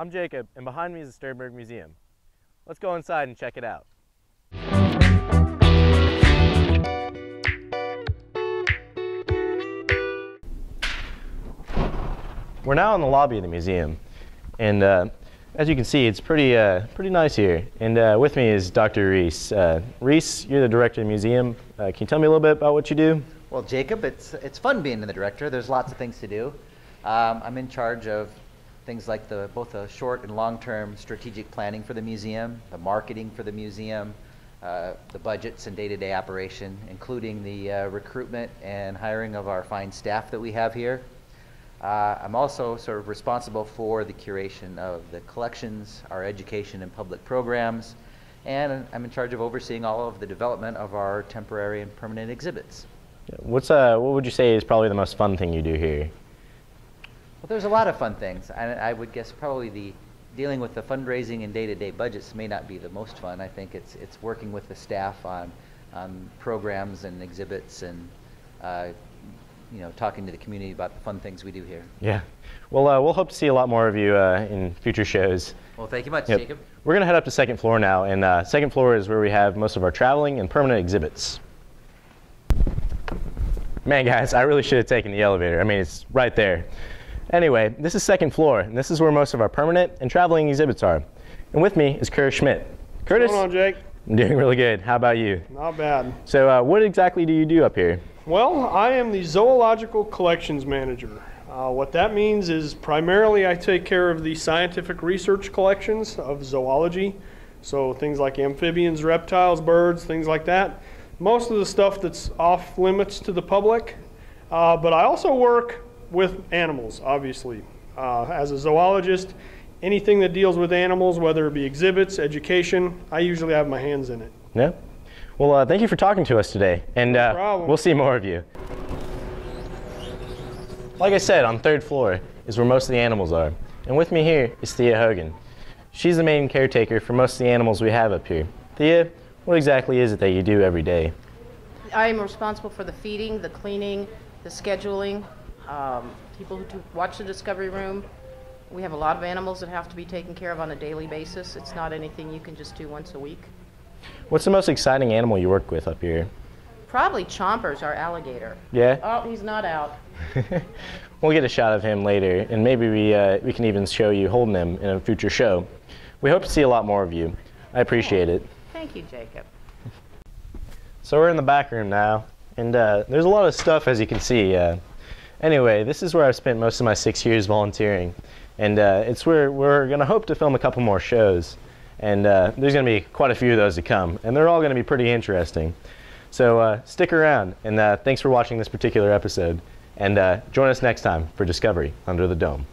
I'm Jacob, and behind me is the Sternberg Museum. Let's go inside and check it out. We're now in the lobby of the museum, and as you can see, it's pretty nice here. And with me is Dr. Reese. Reese, you're the director of the museum. Can you tell me a little bit about what you do? Well, Jacob, it's fun being the director. There's lots of things to do. I'm in charge of things like both the short and long-term strategic planning for the museum, the marketing for the museum, the budgets and day-to-day operation, including the recruitment and hiring of our fine staff that we have here. I'm also sort of responsible for the curation of the collections, our education and public programs, and I'm in charge of overseeing all of the development of our temporary and permanent exhibits. What would you say is probably the most fun thing you do here? Well, there's a lot of fun things. I would guess probably dealing with the fundraising and day-to-day budgets may not be the most fun. I think it's working with the staff on programs and exhibits and talking to the community about the fun things we do here. Yeah. Well, we'll hope to see a lot more of you in future shows. Well, thank you much, Jacob. We're going to head up to second floor now, and second floor is where we have most of our traveling and permanent exhibits. Man, guys, I really should have taken the elevator. I mean, it's right there. Anyway, this is second floor, and this is where most of our permanent and traveling exhibits are. And with me is Curtis Schmidt. Curtis? What's going on, Jake? I'm doing really good. How about you? Not bad. So what exactly do you do up here? Well, I am the zoological collections manager. What that means is primarily I take care of the scientific research collections of zoology. So things like amphibians, reptiles, birds, things like that. Most of the stuff that's off limits to the public. But I also work with animals, obviously. As a zoologist, anything that deals with animals, whether it be exhibits, education, I usually have my hands in it. Yeah. Well, thank you for talking to us today, and no problem. We'll see more of you. Like I said, on third floor is where most of the animals are. And with me here is Thea Hogan. She's the main caretaker for most of the animals we have up here. Thea, what exactly is it that you do every day? I am responsible for the feeding, the cleaning, the scheduling, people who watch the discovery room. We have a lot of animals that have to be taken care of on a daily basis. It's not anything you can just do once a week. What's the most exciting animal you work with up here? Probably Chompers, our alligator. Yeah? Oh, he's not out. We'll get a shot of him later, and maybe we can even show you holding him in a future show. We hope to see a lot more of you. I appreciate it. Thank you, Jacob. So we're in the back room now, and there's a lot of stuff, as you can see. Anyway, this is where I've spent most of my 6 years volunteering, and it's where we're going to hope to film a couple more shows. And there's going to be quite a few of those to come, and they're all going to be pretty interesting. So stick around, and thanks for watching this particular episode. And join us next time for Discovery Under the Dome.